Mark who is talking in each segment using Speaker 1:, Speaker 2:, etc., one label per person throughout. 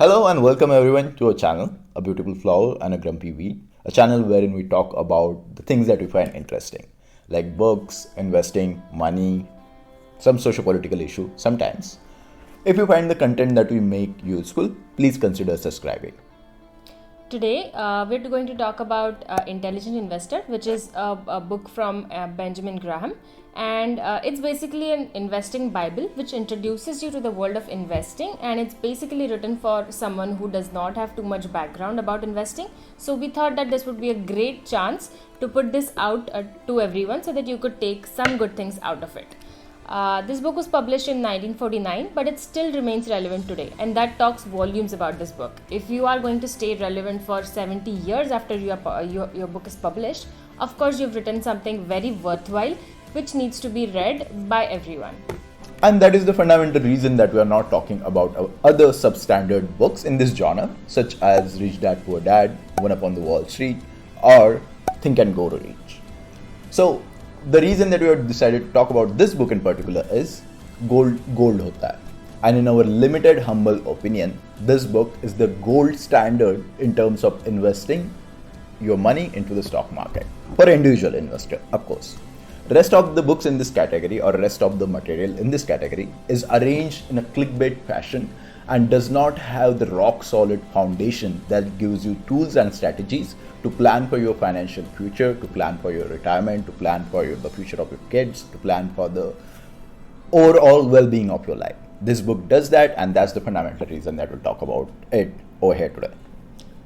Speaker 1: Hello and welcome everyone to our channel, A Beautiful Flower and a Grumpy Weed, a channel wherein we talk about the things that we find interesting, like books, investing, money, some socio-political issue sometimes. If you find the content that we make useful, please consider subscribing.
Speaker 2: Today, we're going to talk about Intelligent Investor, which is a book from Benjamin Graham. And it's basically an investing Bible which introduces you to the world of investing. And it's basically written for someone who does not have too much background about investing. So we thought that this would be a great chance to put this out to everyone so that you could take some good things out of it. This book was published in 1949, but it still remains relevant today, and that talks volumes about this book. If you are going to stay relevant for 70 years after your book is published, of course you've written something very worthwhile, which needs to be read by everyone.
Speaker 1: And that is the fundamental reason that we are not talking about other substandard books in this genre, such as Rich Dad Poor Dad, One Up on the Wall Street, or Think and Grow Rich. So, the reason that we have decided to talk about this book in particular is gold hota hai. And in our limited humble opinion, this book is the gold standard in terms of investing your money into the stock market for an individual investor, of course. Rest of the books in this category or rest of the material in this category is arranged in a clickbait fashion and does not have the rock solid foundation that gives you tools and strategies to plan for your financial future, to plan for your retirement, to plan for the future of your kids, to plan for the overall well-being of your life. This book does that, and that's the fundamental reason that we'll talk about it over here today.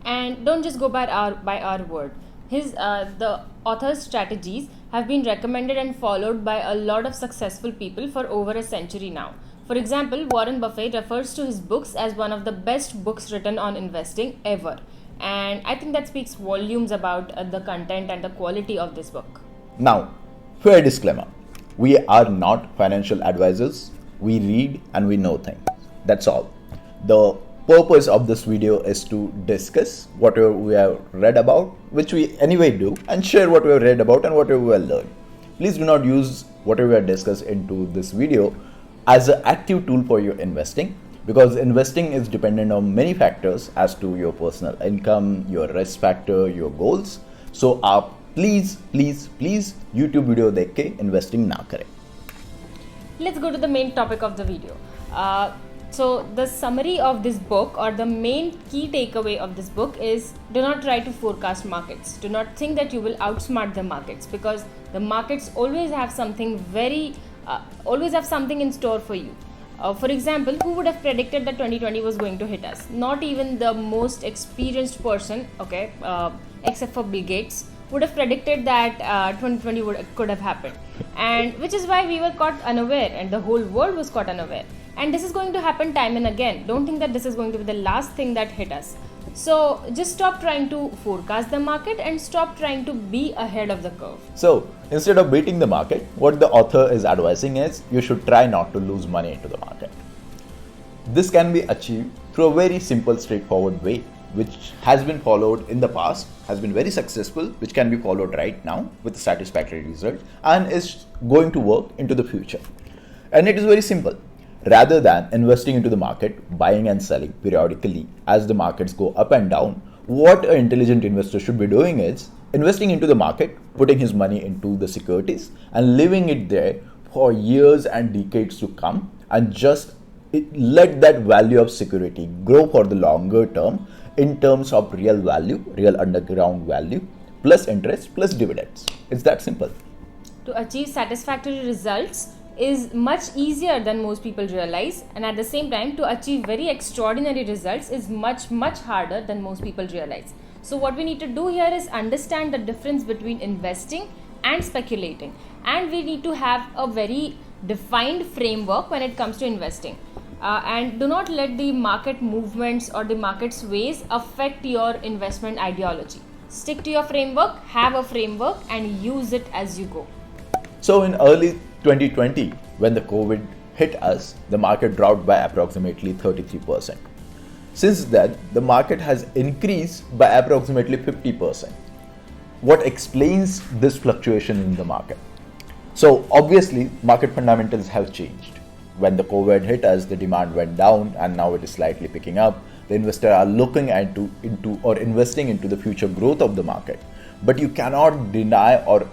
Speaker 2: And don't just go by our word. The author's strategies have been recommended and followed by a lot of successful people for over a century now. For example, Warren Buffett refers to his books as one of the best books written on investing ever. And I think that speaks volumes about the content and the quality of this book.
Speaker 1: Now, fair disclaimer, we are not financial advisors. We read and we know things. That's all. The purpose of this video is to discuss whatever we have read about, which we anyway do, and share what we have read about and whatever we have learned. Please do not use whatever we have discussed into this video as an active tool for your investing, because investing is dependent on many factors as to your personal income, your risk factor, your goals. So please YouTube video देख के investing ना करें.
Speaker 2: Let's go to the main topic of the video. So the summary of this book, or the main key takeaway of this book, is do not try to forecast markets. Do not think that you will outsmart the markets, because the markets always have something in store for you. For example, who would have predicted that 2020 was going to hit us? Not even the most experienced person, except for Bill Gates, would have predicted that 2020 could have happened. And which is why we were caught unaware, and the whole world was caught unaware. And this is going to happen time and again. Don't think that this is going to be the last thing that hit us. So just stop trying to forecast the market and stop trying to be ahead of the curve.
Speaker 1: So instead of beating the market, what the author is advising is you should try not to lose money into the market. This can be achieved through a very simple, straightforward way, which has been followed in the past, has been very successful, which can be followed right now with a satisfactory result, and is going to work into the future. And it is very simple. Rather than investing into the market, buying and selling periodically as the markets go up and down, what an intelligent investor should be doing is investing into the market, putting his money into the securities and leaving it there for years and decades to come, and just let that value of security grow for the longer term in terms of real value, real underground value, plus interest, plus dividends. It's that simple.
Speaker 2: To achieve satisfactory results is much easier than most people realize, and at the same time to achieve very extraordinary results is much harder than most people realize. So what we need to do here is understand the difference between investing and speculating, and we need to have a very defined framework when it comes to investing, and do not let the market movements or the market sways affect your investment ideology. Stick to your framework, have a framework, and use it as you go.
Speaker 1: So in early 2020, when the COVID hit us, the market dropped by approximately 33%. Since then, the market has increased by approximately 50%. What explains this fluctuation in the market? So obviously, market fundamentals have changed. when the COVID hit us, the demand went down and now it is slightly picking up. The investors are looking into or investing into the future growth of the market. But you cannot deny or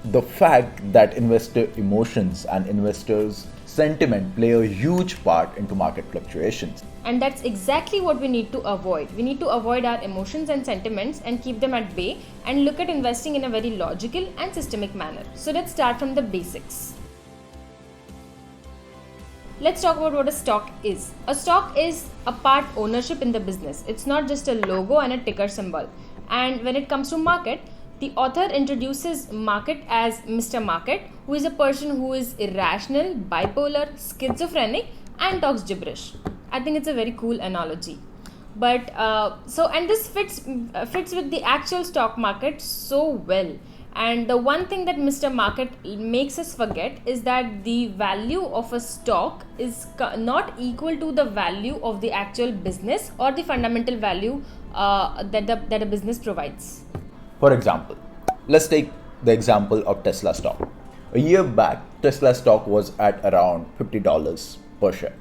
Speaker 1: the fact that investor emotions and investors' sentiment play a huge part into market fluctuations.
Speaker 2: And that's exactly what we need to avoid. We need to avoid our emotions and sentiments and keep them at bay and look at investing in a very logical and systemic manner. So let's start from the basics. Let's talk about what a stock is. A stock is a part ownership in the business. It's not just a logo and a ticker symbol. And when it comes to market, the author introduces market as Mr. Market, who is a person who is irrational, bipolar, schizophrenic, and talks gibberish. I think it's a very cool analogy. But and this fits with the actual stock market so well. And the one thing that Mr. Market makes us forget is that the value of a stock is not equal to the value of the actual business or the fundamental value that a business provides.
Speaker 1: For example, let's take the example of Tesla stock. A year back, Tesla stock was at around $50 per share.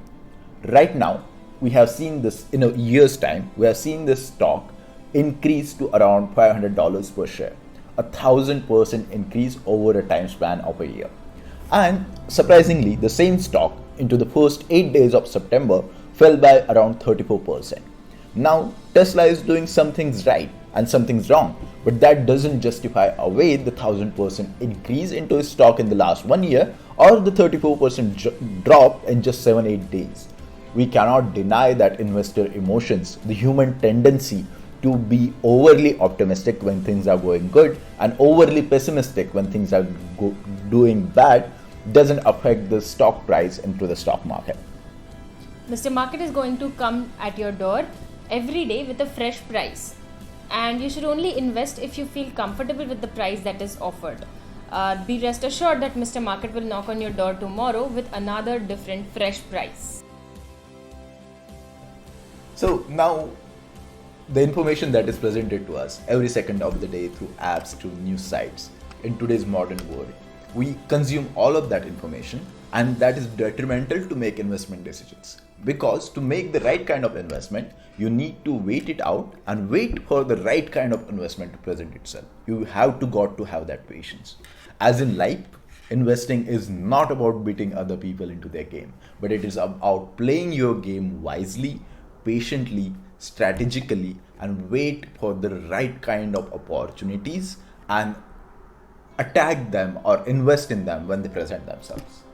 Speaker 1: Right now, we have seen this in a year's time, we have seen this stock increase to around $500 per share. 1,000% increase over a time span of a year. And surprisingly, the same stock into the first 8 days of September fell by around 34%. Now, Tesla is doing some things right and some things wrong, but that doesn't justify away the 1,000% increase into his stock in the last 1 year or the 34% drop in just 7-8 days. We cannot deny that investor emotions, the human tendency to be overly optimistic when things are going good and overly pessimistic when things are doing bad, doesn't affect the stock price into the stock market.
Speaker 2: Mr. Market is going to come at your door every day with a fresh price, and you should only invest if you feel comfortable with the price that is offered. Be rest assured that Mr. Market will knock on your door tomorrow with another different fresh price.
Speaker 1: So now, the information that is presented to us every second of the day through apps, through news sites, in today's modern world, we consume all of that information, and that is detrimental to make investment decisions. Because to make the right kind of investment, you need to wait it out and wait for the right kind of investment to present itself. You have to have that patience. As in life, investing is not about beating other people into their game, but it is about playing your game wisely, patiently, strategically, and wait for the right kind of opportunities and attack them or invest in them when they present themselves.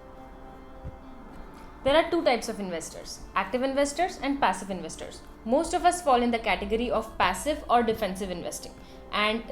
Speaker 2: There are two types of investors, active investors and passive investors. Most of us fall in the category of passive or defensive investing, and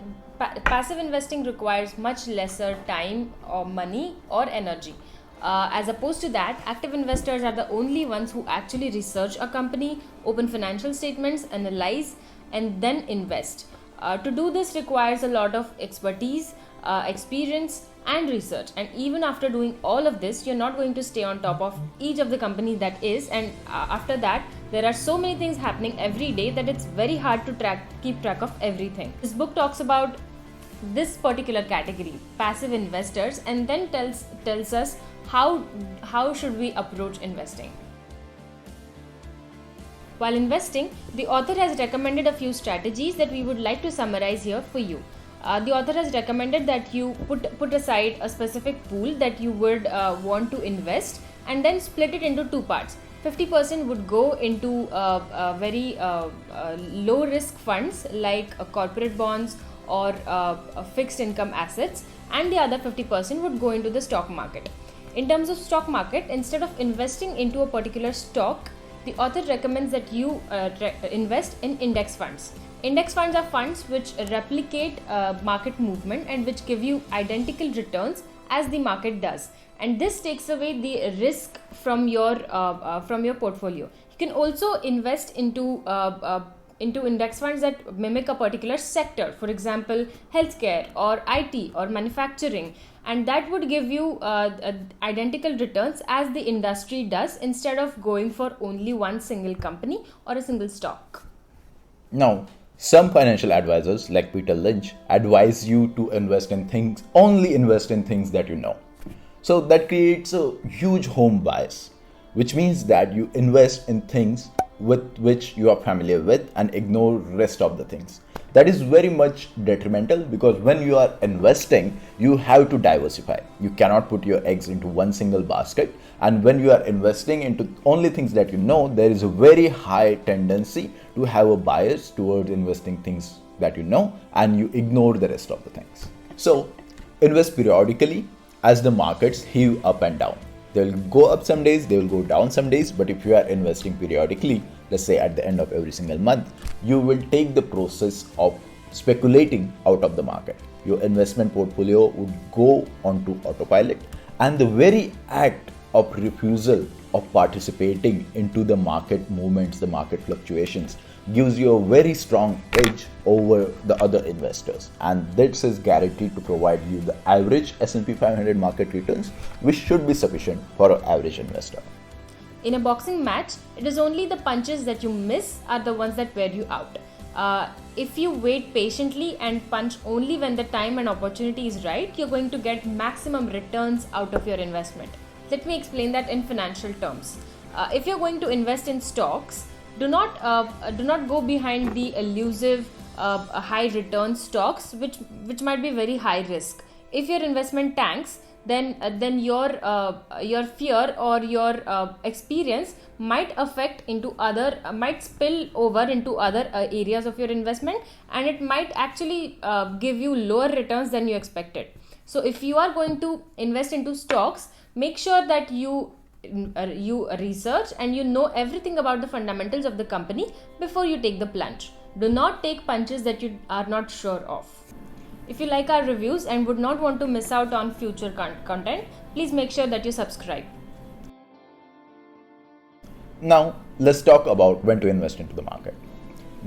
Speaker 2: passive investing requires much lesser time or money or energy. As opposed to that, active investors are the only ones who actually research a company, open financial statements, analyze, and then invest. To do this requires a lot of expertise, experience, and research. And even after doing all of this, you're not going to stay on top of each of the companies that is. And after that, there are so many things happening every day that it's very hard to keep track of everything. This book talks about this particular category, passive investors, and then tells us how should we approach investing. While investing, the author has recommended a few strategies that we would like to summarize here for you. The author has recommended that you put aside a specific pool that you would want to invest, and then split it into two parts. 50% would go into very low risk funds like corporate bonds or fixed income assets, and the other 50% would go into the stock market. In terms of stock market, instead of investing into a particular stock, the author recommends that you invest in index funds. Index funds are funds which replicate market movement and which give you identical returns as the market does. And this takes away the risk from your portfolio. You can also invest into index funds that mimic a particular sector, for example, healthcare or IT or manufacturing, and that would give you identical returns as the industry does, instead of going for only one single company or a single stock.
Speaker 1: Now, some financial advisors like Peter Lynch advise you to only invest in things that you know. So that creates a huge home bias. which means that you invest in things with which you are familiar with and ignore rest of the things. That is very much detrimental, because when you are investing, you have to diversify. You cannot put your eggs into one single basket. And when you are investing into only things that you know, there is a very high tendency to have a bias towards investing things that you know, and you ignore the rest of the things. So invest periodically as the markets heave up and down. They will go up some days, they will go down some days, but if you are investing periodically, let's say at the end of every single month, you will take the process of speculating out of the market. Your investment portfolio would go onto autopilot, and the very act of refusal of participating into the market movements, the market fluctuations, gives you a very strong edge over the other investors, and this is guaranteed to provide you the average S&P 500 market returns, which should be sufficient for an average investor.
Speaker 2: In a boxing match, it is only the punches that you miss are the ones that wear you out. If you wait patiently and punch only when the time and opportunity is right, you're going to get maximum returns out of your investment. Let me explain that in financial terms. If you're going to invest in stocks, do not go behind the elusive high return stocks, which might be very high risk. If your investment tanks, then your fear or your experience might might spill over into other areas of your investment, and it might actually give you lower returns than you expected. So if you are going to invest into stocks, make sure that you research and you know everything about the fundamentals of the company before you take the plunge. Do not take punches that you are not sure of. If you like our reviews and would not want to miss out on future content, please make sure that you subscribe.
Speaker 1: Now, let's talk about when to invest into the market.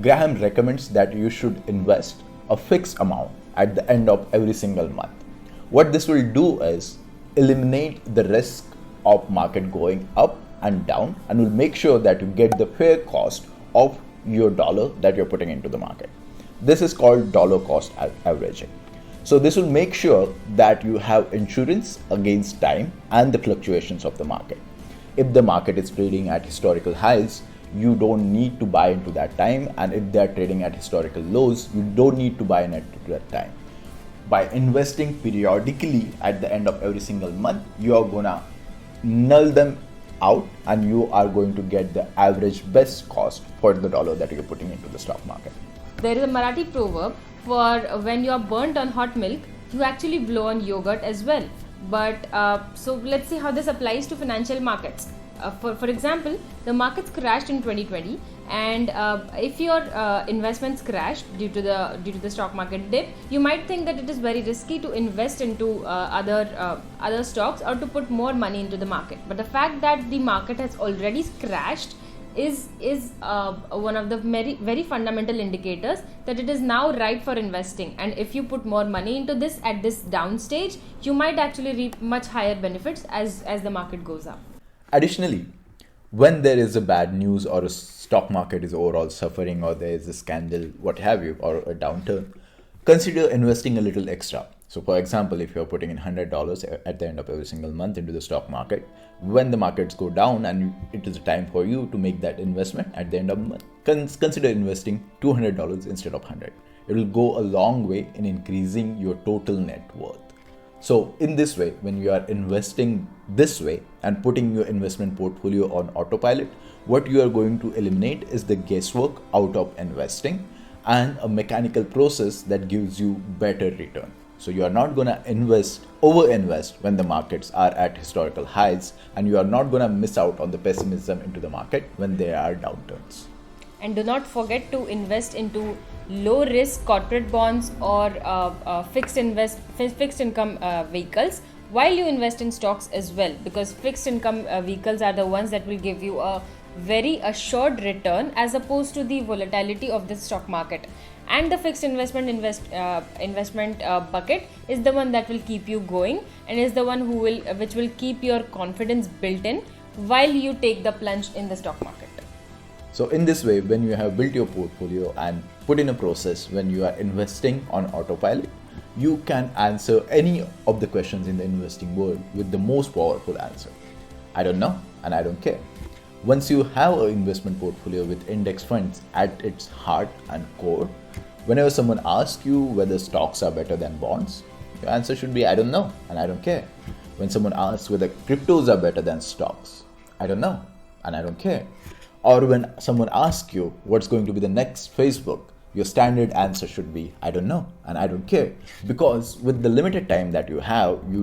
Speaker 1: Graham recommends that you should invest a fixed amount at the end of every single month. What this will do is eliminate the risk of market going up and down, and will make sure that you get the fair cost of your dollar that you're putting into the market. This is called dollar cost averaging. So this will make sure that you have insurance against time and the fluctuations of the market. If the market is trading at historical highs, you don't need to buy into that time, and if they're trading at historical lows, you don't need to buy in at that time. By investing periodically at the end of every single month, you are gonna null them out, and you are going to get the average best cost for the dollar that you're putting into the stock market.
Speaker 2: There is a Marathi proverb for when you are burnt on hot milk, you actually blow on yogurt as well. But so let's see how this applies to financial markets. For example, the markets crashed in 2020, and if your investments crashed due to the stock market dip, you might think that it is very risky to invest into other stocks or to put more money into the market. But the fact that the market has already crashed is one of the very fundamental indicators that it is now right for investing. And if you put more money into this at this down stage, you might actually reap much higher benefits as the market goes up.
Speaker 1: Additionally, when there is a bad news or a stock market is overall suffering, or there is a scandal, what have you, or a downturn, consider investing a little extra. So for example, if you're putting in $100 at the end of every single month into the stock market, when the markets go down and it is a time for you to make that investment at the end of the month, consider investing $200 instead of $100. It will go a long way in increasing your total net worth. So in this way, when you are investing this way and putting your investment portfolio on autopilot, what you are going to eliminate is the guesswork out of investing and a mechanical process that gives you better return. So you are not going to over-invest when the markets are at historical highs, and you are not going to miss out on the pessimism into the market when there are downturns.
Speaker 2: And do not forget to invest into low risk corporate bonds or fixed income vehicles while you invest in stocks as well, because fixed income vehicles are the ones that will give you a very assured return as opposed to the volatility of the stock market. And the fixed investment bucket is the one that will keep you going, and is the one which will keep your confidence built in while you take the plunge in the stock market.
Speaker 1: So in this way, when you have built your portfolio and put in a process when you are investing on autopilot, you can answer any of the questions in the investing world with the most powerful answer. I don't know, and I don't care. Once you have an investment portfolio with index funds at its heart and core, whenever someone asks you whether stocks are better than bonds, your answer should be I don't know and I don't care. When someone asks whether cryptos are better than stocks, I don't know and I don't care. Or when someone asks you what's going to be the next Facebook, your standard answer should be I don't know and I don't care. Because with the limited time that you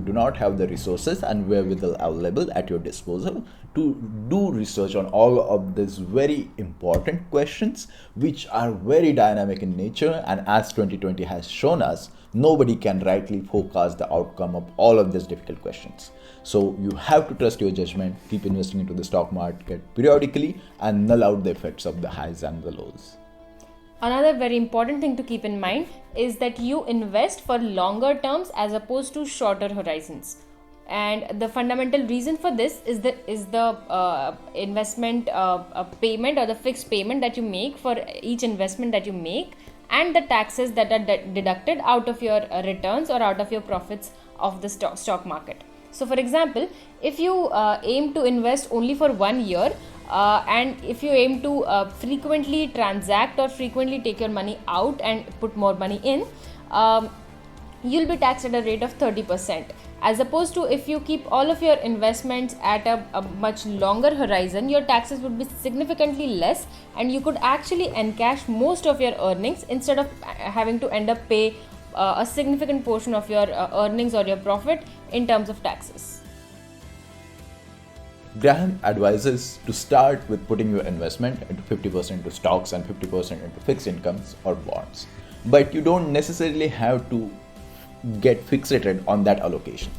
Speaker 1: do not have the resources and wherewithal available at your disposal to do research on all of these very important questions, which are very dynamic in nature. And as 2020 has shown us, nobody can rightly forecast the outcome of all of these difficult questions. So you have to trust your judgment, keep investing into the stock market periodically, and null out the effects of the highs and the lows.
Speaker 2: Another very important thing to keep in mind is that you invest for longer terms as opposed to shorter horizons. And the fundamental reason for this is the investment payment or the fixed payment that you make for each investment that you make, and the taxes that are deducted out of your returns or out of your profits of the stock market. So for example, if you aim to invest only for 1 year, and if you aim to frequently transact or frequently take your money out and put more money in, you'll be taxed at a rate of 30%. As opposed to if you keep all of your investments at a much longer horizon, your taxes would be significantly less and you could actually encash most of your earnings instead of having to end up pay a significant portion of your earnings or your profit in terms of taxes.
Speaker 1: Graham advises to start with putting your investment into 50% into stocks and 50% into fixed incomes or bonds. But you don't necessarily have to get fixated on that allocation.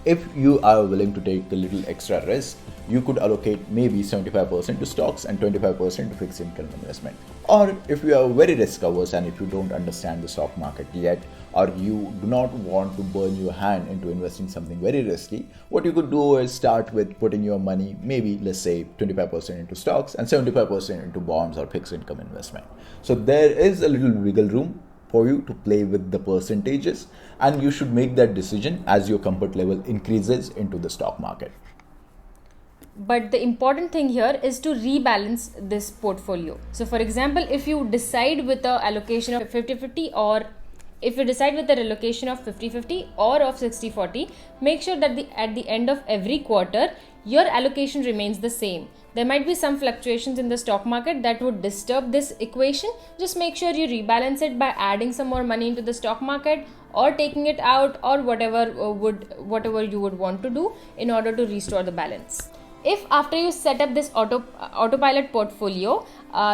Speaker 1: If you are willing to take a little extra risk, you could allocate maybe 75% to stocks and 25% to fixed income investment. Or if you are very risk averse and if you don't understand the stock market yet, or you do not want to burn your hand into investing something very risky, what you could do is start with putting your money, maybe let's say 25% into stocks and 75% into bonds or fixed income investment. So there is a little wiggle room for you to play with the percentages, and you should make that decision as your comfort level increases into the stock market.
Speaker 2: But the important thing here is to rebalance this portfolio. So for example, if you decide with an allocation of 50-50, or if you decide with a relocation of 50-50 or of 60-40, make sure that at the end of every quarter, your allocation remains the same. There might be some fluctuations in the stock market that would disturb this equation. Just make sure you rebalance it by adding some more money into the stock market or taking it out, or whatever you would want to do in order to restore the balance. If after you set up this autopilot portfolio,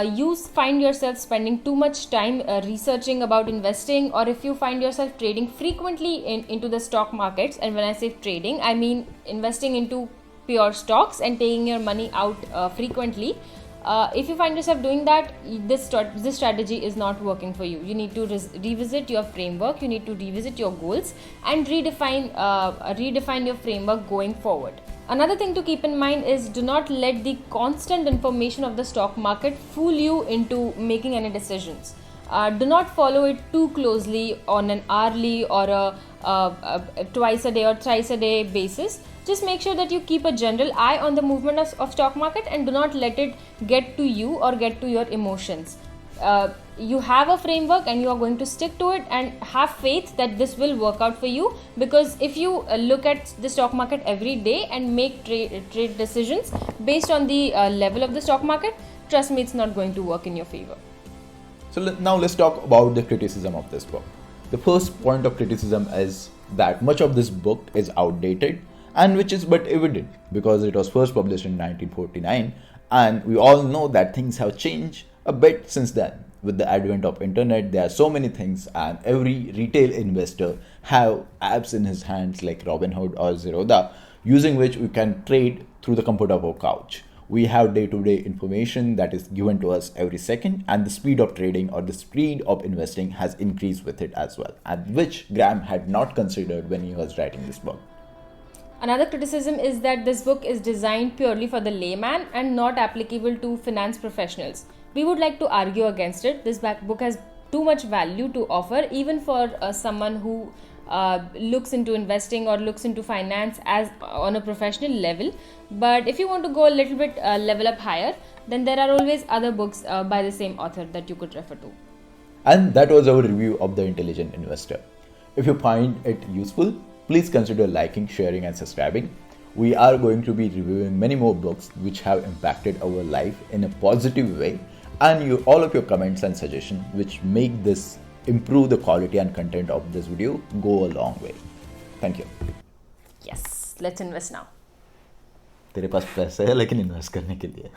Speaker 2: you find yourself spending too much time researching about investing, or if you find yourself trading frequently into the stock markets, and when I say trading, I mean investing into pure stocks and taking your money out frequently, if you find yourself doing that, this strategy is not working for you. You need to revisit your framework, you need to revisit your goals and redefine your framework going forward. Another thing to keep in mind is do not let the constant information of the stock market fool you into making any decisions. Do not follow it too closely on an hourly or a twice a day or thrice a day basis. Just make sure that you keep a general eye on the movement of stock market and do not let it get to you or get to your emotions. You have a framework and you are going to stick to it, and have faith that this will work out for you, because if you look at the stock market every day and make trade decisions based on the level of the stock market, trust me, it's not going to work in your favor.
Speaker 1: So now let's talk about the criticism of this book. The first point of criticism is that much of this book is outdated, and which is but evident because it was first published in 1949, and we all know that things have changed a bit since then. With the advent of internet, there are so many things, and every retail investor have apps in his hands like Robinhood or Zerodha, using which we can trade through the comfort of our couch. We have day-to-day information that is given to us every second, and the speed of trading or the speed of investing has increased with it as well, and which Graham had not considered when he was writing this book.
Speaker 2: Another criticism is that this book is designed purely for the layman and not applicable to finance professionals. We would like to argue against it. This book has too much value to offer, even for someone who looks into investing or looks into finance as on a professional level. But if you want to go a little bit level up higher, then there are always other books by the same author that you could refer to.
Speaker 1: And that was our review of The Intelligent Investor. If you find it useful, please consider liking, sharing, and subscribing. We are going to be reviewing many more books which have impacted our life in a positive way, and all of your comments and suggestions which make this improve the quality and content of this video go a long way. Thank you.
Speaker 2: Yes, let's invest now.
Speaker 1: तेरे पास पैसे है लेकिन invest करने के लिए